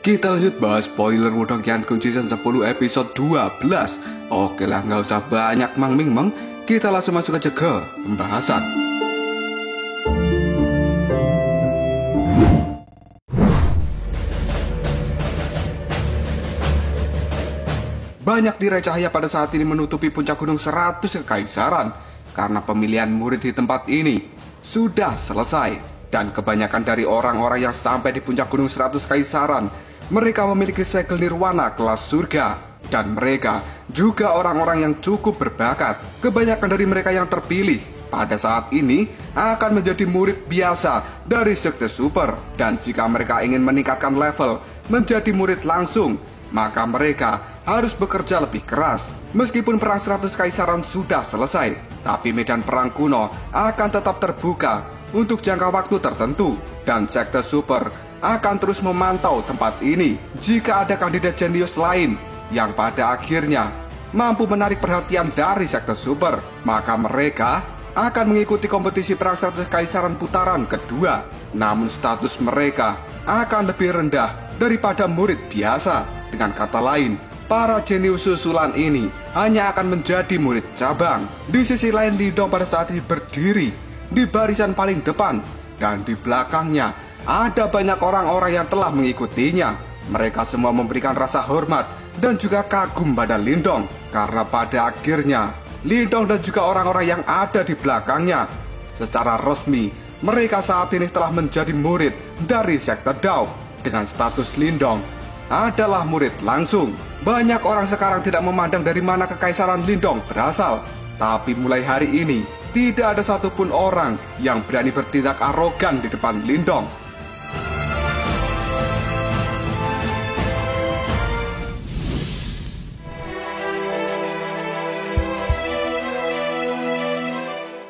Kita lanjut bahas spoiler Wudong Qiankun Season 10 episode 12. Oke lah, nggak usah banyak mang-ming-mang, kita langsung masuk aja ke pembahasan. Banyak tirai cahaya pada saat ini menutupi puncak gunung 100 Kekaisaran karena pemilihan murid di tempat ini sudah selesai. Dan kebanyakan dari orang-orang yang sampai di puncak gunung 100 Kekaisaran, mereka memiliki segel nirwana kelas surga. Dan mereka juga orang-orang yang cukup berbakat. Kebanyakan dari mereka yang terpilih pada saat ini akan menjadi murid biasa dari Sekte Super. Dan jika mereka ingin meningkatkan level menjadi murid langsung, maka mereka harus bekerja lebih keras. Meskipun perang 100 Kekaisaran sudah selesai, tapi medan perang kuno akan tetap terbuka untuk jangka waktu tertentu. Dan Sekte Super akan terus memantau tempat ini. Jika ada kandidat jenius lain yang pada akhirnya mampu menarik perhatian dari Sekte Super, maka mereka akan mengikuti kompetisi perang 100 Kekaisaran putaran kedua. Namun status mereka akan lebih rendah daripada murid biasa. Dengan kata lain, para jenius susulan ini hanya akan menjadi murid cabang. Di sisi lain, Lindong pada saat ini berdiri di barisan paling depan, dan di belakangnya ada banyak orang-orang yang telah mengikutinya. Mereka semua memberikan rasa hormat dan juga kagum pada Lindong, karena pada akhirnya Lindong dan juga orang-orang yang ada di belakangnya secara resmi, mereka saat ini telah menjadi murid dari Sekte Dao. Dengan status Lindong adalah murid langsung. Banyak orang sekarang tidak memandang dari mana Kekaisaran Lindong berasal. Tapi mulai hari ini, tidak ada satupun orang yang berani bertindak arogan di depan Lindong.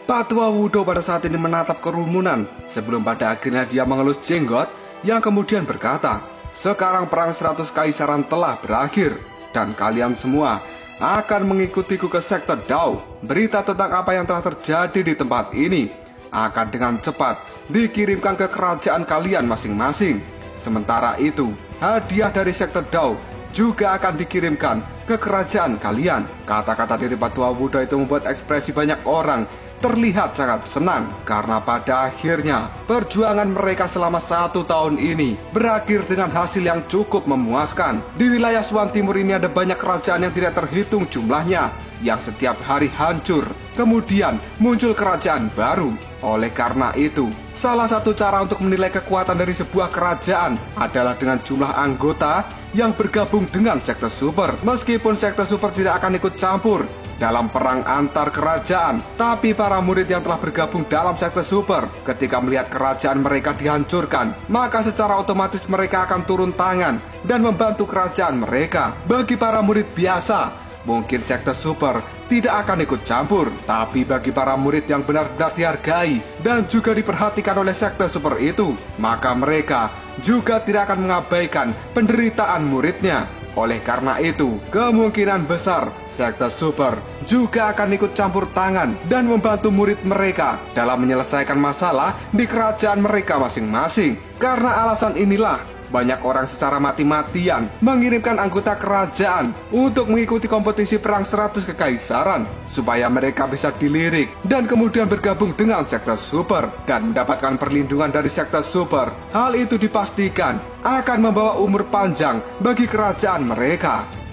Patwa Wudo pada saat ini menatap kerumunan sebelum pada akhirnya dia mengelus jenggot yang kemudian berkata, "Sekarang perang 100 Kekaisaran telah berakhir dan kalian semua akan mengikutiku ke Sekte Dao. Berita tentang apa yang telah terjadi di tempat ini akan dengan cepat dikirimkan ke kerajaan kalian masing-masing. Sementara itu, hadiah dari Sekte Dao juga akan dikirimkan ke kerajaan kalian." Kata-kata dari Patwa Wudo itu membuat ekspresi banyak orang terlihat sangat senang, karena pada akhirnya perjuangan mereka selama 1 tahun ini berakhir dengan hasil yang cukup memuaskan. Di wilayah Suan Timur ini ada banyak kerajaan yang tidak terhitung jumlahnya, yang setiap hari hancur, kemudian muncul kerajaan baru. Oleh karena itu, salah satu cara untuk menilai kekuatan dari sebuah kerajaan adalah dengan jumlah anggota yang bergabung dengan Sekte Super. Meskipun Sekte Super tidak akan ikut campur dalam perang antar kerajaan, tapi para murid yang telah bergabung dalam Sekte Super, ketika melihat kerajaan mereka dihancurkan, maka secara otomatis mereka akan turun tangan dan membantu kerajaan mereka. Bagi para murid biasa, mungkin Sekte Super tidak akan ikut campur, tapi bagi para murid yang benar-benar dihargai dan juga diperhatikan oleh Sekte Super itu, maka mereka juga tidak akan mengabaikan penderitaan muridnya. Oleh karena itu, kemungkinan besar Sekte Super juga akan ikut campur tangan dan membantu murid mereka dalam menyelesaikan masalah di kerajaan mereka masing-masing. Karena alasan inilah, banyak orang secara mati-matian mengirimkan anggota kerajaan untuk mengikuti kompetisi perang 100 Kekaisaran supaya mereka bisa dilirik dan kemudian bergabung dengan Sekte Super dan mendapatkan perlindungan dari Sekte Super. Hal itu dipastikan akan membawa umur panjang bagi kerajaan mereka.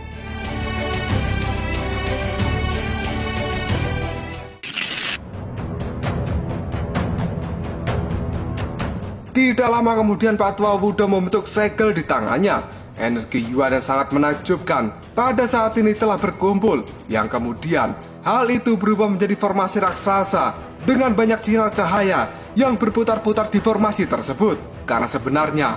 Tidak lama kemudian Patwa Wudo membentuk segel di tangannya. Energi Yuan yang sangat menakjubkan pada saat ini telah berkumpul, yang kemudian hal itu berubah menjadi formasi raksasa dengan banyak sinar cahaya yang berputar-putar di formasi tersebut. Karena sebenarnya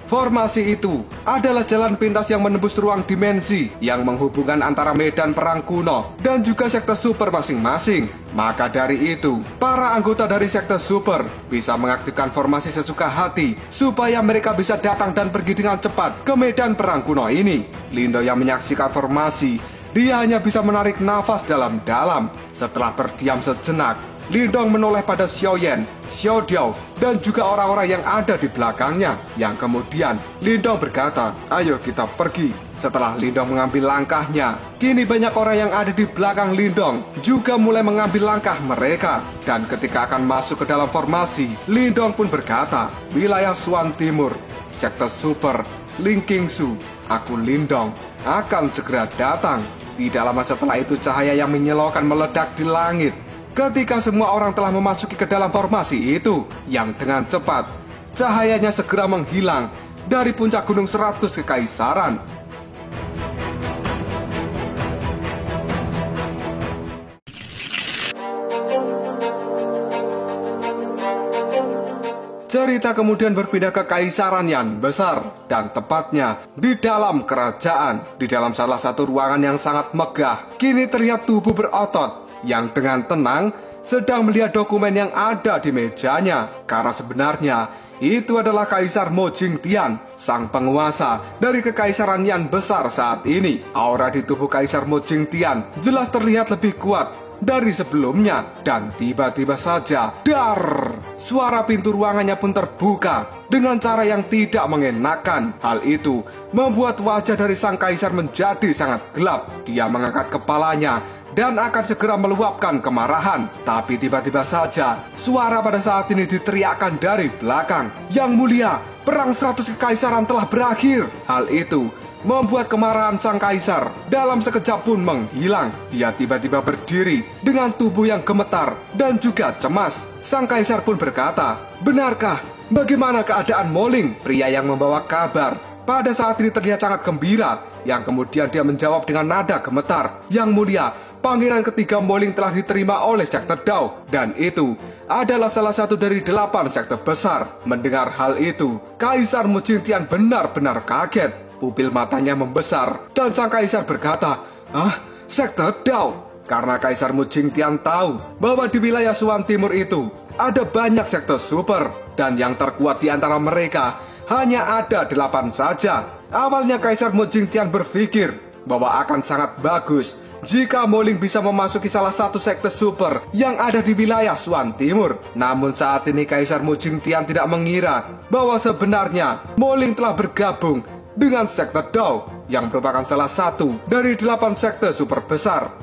formasi itu adalah jalan pintas yang menembus ruang dimensi yang menghubungkan antara medan perang kuno dan juga Sekte Super masing-masing. Maka dari itu, para anggota dari Sekte Super bisa mengaktifkan formasi sesuka hati supaya mereka bisa datang dan pergi dengan cepat ke medan perang kuno ini. Lindong yang menyaksikan formasi, dia hanya bisa menarik nafas dalam-dalam. Setelah terdiam sejenak, Lindong menoleh pada Xiaoyan, Xiao Diao, dan juga orang-orang yang ada di belakangnya. Yang kemudian Lindong berkata, "Ayo kita pergi." Setelah Lindong mengambil langkahnya, kini banyak orang yang ada di belakang Lindong juga mulai mengambil langkah mereka. Dan ketika akan masuk ke dalam formasi, Lindong pun berkata, "Wilayah Suan Timur, Sektor Super, Ling Qingsu, aku Lindong akan segera datang." Tidak lama setelah itu cahaya yang menyilaukan meledak di langit. Ketika semua orang telah memasuki ke dalam formasi itu, yang dengan cepat, cahayanya segera menghilang dari puncak Gunung 100 Kekaisaran. Cerita kemudian berpindah ke Kaisaran Yan besar, dan tepatnya di dalam kerajaan. Di dalam salah satu ruangan yang sangat megah, kini terlihat tubuh berotot yang dengan tenang sedang melihat dokumen yang ada di mejanya. Karena sebenarnya itu adalah Kaisar Mo Jingtian, sang penguasa dari Kekaisaran Yan besar saat ini. Aura di tubuh Kaisar Mo Jingtian jelas terlihat lebih kuat dari sebelumnya. Dan tiba-tiba saja, dar, suara pintu ruangannya pun terbuka dengan cara yang tidak mengenakan. Hal itu membuat wajah dari sang kaisar menjadi sangat gelap. Dia mengangkat kepalanya dan akan segera meluapkan kemarahan. Tapi tiba-tiba saja, suara pada saat ini diteriakkan dari belakang, "Yang mulia, perang 100 kekaisaran telah berakhir." Hal itu membuat kemarahan sang kaisar dalam sekejap pun menghilang. Dia tiba-tiba berdiri dengan tubuh yang gemetar dan juga cemas. Sang kaisar pun berkata, "Benarkah? Bagaimana keadaan Moling?" Pria yang membawa kabar pada saat ini terlihat sangat gembira, yang kemudian dia menjawab dengan nada gemetar, "Yang mulia, Pangeran ketiga Moling telah diterima oleh sekte Dao, dan itu adalah salah satu dari 8 sekte besar." Mendengar hal itu, Kaisar Mo Jingtian benar-benar kaget. Pupil matanya membesar dan sang kaisar berkata, "Ah, sekte Dao?" Karena Kaisar Mo Jingtian tahu bahwa di wilayah Suan Timur itu ada banyak sekte super, dan yang terkuat di antara mereka hanya ada 8 saja. Awalnya Kaisar Mo Jingtian berpikir bahwa akan sangat bagus jika Moling bisa memasuki salah satu sekte super yang ada di wilayah Suan Timur. Namun saat ini Kaisar Mo Jingtian tidak mengira bahwa sebenarnya Moling telah bergabung dengan sekte Dao, yang merupakan salah satu dari 8 sekte super besar.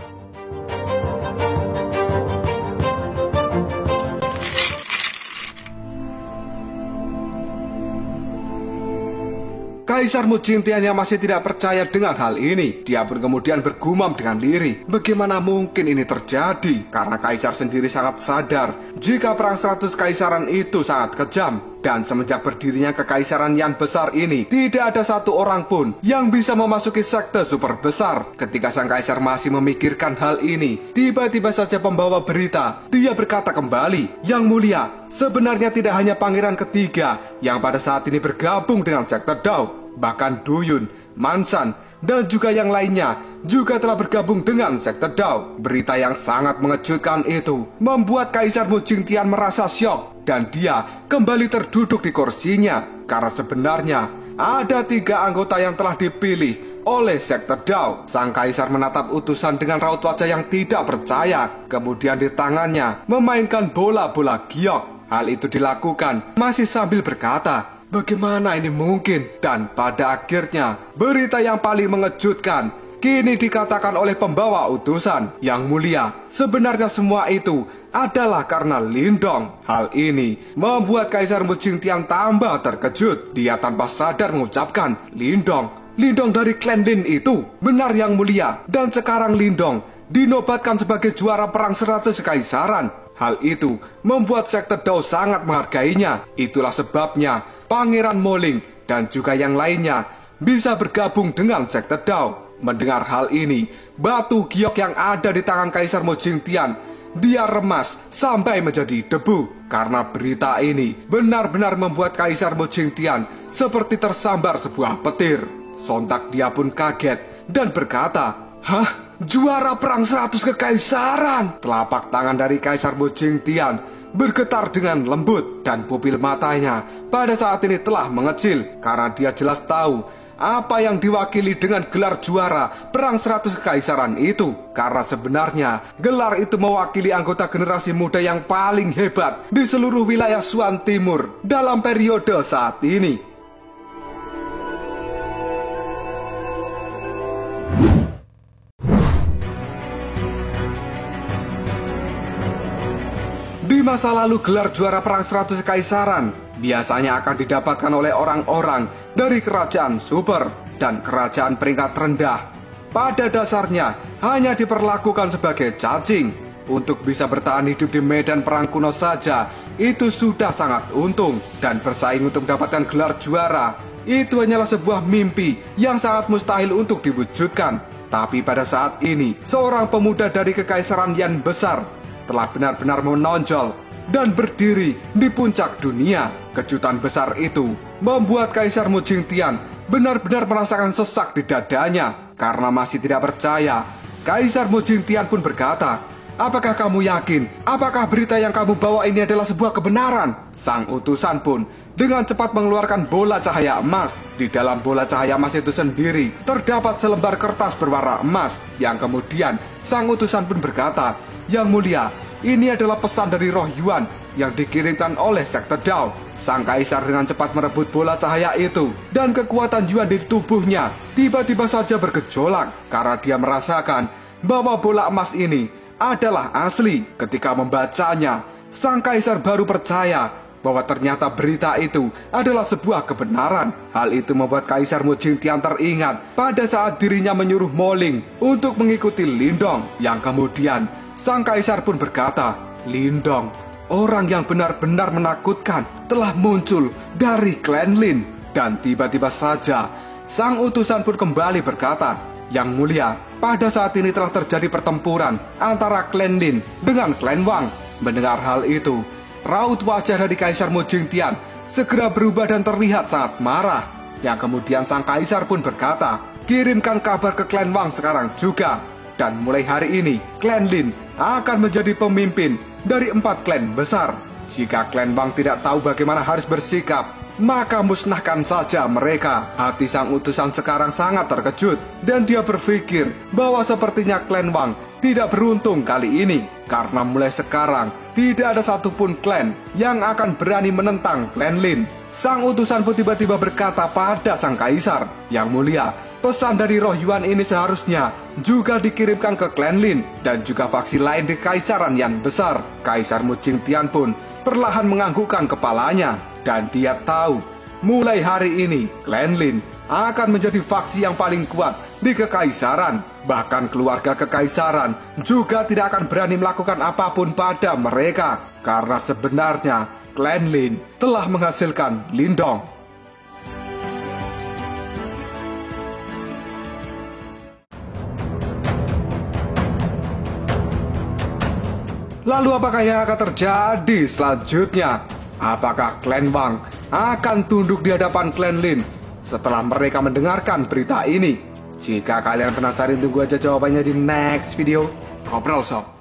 Kaisar Mo Jingtian yang masih tidak percaya dengan hal ini, dia pun kemudian bergumam dengan lirih, bagaimana mungkin ini terjadi? Karena kaisar sendiri sangat sadar jika perang 100 kaisaran itu sangat kejam. Dan semenjak berdirinya kekaisaran Yan besar ini, tidak ada satu orang pun yang bisa memasuki sekte super besar. Ketika sang kaisar masih memikirkan hal ini, tiba-tiba saja pembawa berita, dia berkata kembali, "Yang mulia, sebenarnya tidak hanya pangeran ketiga yang pada saat ini bergabung dengan sekte Dao. Bahkan Duyun, Mansan, dan juga yang lainnya juga telah bergabung dengan sekte Dao." Berita yang sangat mengejutkan itu membuat Kaisar Mo Jingtian merasa syok, dan dia kembali terduduk di kursinya. Karena sebenarnya ada 3 anggota yang telah dipilih oleh sekte Dao. Sang kaisar menatap utusan dengan raut wajah yang tidak percaya. Kemudian di tangannya memainkan bola-bola giok. Hal itu dilakukan masih sambil berkata, "Bagaimana ini mungkin?" Dan pada akhirnya berita yang paling mengejutkan kini dikatakan oleh pembawa utusan, "Yang mulia, sebenarnya semua itu adalah karena Lindong." Hal ini membuat Kaisar Mo Jingtian tambah terkejut. Dia tanpa sadar mengucapkan, "Lindong? Lindong dari klan Lin itu?" "Benar, Yang mulia, dan sekarang Lindong dinobatkan sebagai juara perang 100 kekaisaran." Hal itu membuat sekte Dao sangat menghargainya. Itulah sebabnya Pangeran Moling dan juga yang lainnya bisa bergabung dengan sekte Dao. Mendengar hal ini, batu giok yang ada di tangan Kaisar Mo Jingtian, dia remas sampai menjadi debu. Karena berita ini benar-benar membuat Kaisar Mo Jingtian seperti tersambar sebuah petir. Sontak dia pun kaget dan berkata, "Hah? Juara perang 100 kekaisaran?" Telapak tangan dari Kaisar Mo Jingtian bergetar dengan lembut, dan pupil matanya pada saat ini telah mengecil karena dia jelas tahu apa yang diwakili dengan gelar juara Perang 100 Kekaisaran itu. Karena sebenarnya gelar itu mewakili anggota generasi muda yang paling hebat di seluruh wilayah Swan Timur dalam periode saat ini. Di masa lalu gelar juara Perang 100 Kekaisaran biasanya akan didapatkan oleh orang-orang dari kerajaan super dan kerajaan peringkat rendah. Pada dasarnya hanya diperlakukan sebagai cacing. Untuk bisa bertahan hidup di medan perang kuno saja itu sudah sangat untung. Dan bersaing untuk mendapatkan gelar juara itu hanyalah sebuah mimpi yang sangat mustahil untuk diwujudkan. Tapi pada saat ini seorang pemuda dari kekaisaran yang besar telah benar-benar menonjol dan berdiri di puncak dunia. Kejutan besar itu membuat Kaisar Mu Jingtian benar-benar merasakan sesak di dadanya. Karena masih tidak percaya, Kaisar Mu Jingtian pun berkata, "Apakah kamu yakin? Apakah berita yang kamu bawa ini adalah sebuah kebenaran?" Sang utusan pun dengan cepat mengeluarkan bola cahaya emas. Di dalam bola cahaya emas itu sendiri terdapat selembar kertas berwarna emas. Yang kemudian sang utusan pun berkata, "Yang mulia, ini adalah pesan dari Roh Yuan yang dikirimkan oleh sekte Dao." Sang kaisar dengan cepat merebut bola cahaya itu, dan kekuatan Yuan di tubuhnya tiba-tiba saja bergejolak karena dia merasakan bahwa bola emas ini adalah asli. Ketika membacanya, sang kaisar baru percaya bahwa ternyata berita itu adalah sebuah kebenaran. Hal itu membuat Kaisar Mu Jingtian teringat pada saat dirinya menyuruh Mo Ling untuk mengikuti Lindong. Yang kemudian sang kaisar pun berkata, "Lindong, orang yang benar-benar menakutkan, telah muncul dari klan Lin." Dan tiba-tiba saja sang utusan pun kembali berkata, "Yang mulia, pada saat ini telah terjadi pertempuran antara klan Lin dengan klan Wang." Mendengar hal itu, raut wajah dari Kaisar Mu Jingtian segera berubah dan terlihat sangat marah. Yang kemudian sang kaisar pun berkata, "Kirimkan kabar ke klan Wang sekarang juga. Dan mulai hari ini, klan Lin akan menjadi pemimpin dari 4 klan besar. Jika klan Wang tidak tahu bagaimana harus bersikap, maka musnahkan saja mereka." Hati sang utusan sekarang sangat terkejut, dan dia berpikir bahwa sepertinya klan Wang tidak beruntung kali ini. Karena mulai sekarang, tidak ada satupun klan yang akan berani menentang klan Lin. Sang utusan pun tiba-tiba berkata pada sang kaisar, "Yang mulia, pesan dari Roh Yuan ini seharusnya juga dikirimkan ke klan Lin dan juga faksi lain di kekaisaran yang besar." Kaisar Mu Jingtian pun perlahan menganggukkan kepalanya, dan dia tahu mulai hari ini klan Lin akan menjadi faksi yang paling kuat di kekaisaran. Bahkan keluarga kekaisaran juga tidak akan berani melakukan apapun pada mereka, karena sebenarnya klan Lin telah menghasilkan Lindong. Lalu apakah yang akan terjadi selanjutnya? Apakah klan Wang akan tunduk di hadapan klan Lin setelah mereka mendengarkan berita ini? Jika kalian penasaran, tunggu aja jawabannya di next video. Ngobrol sob.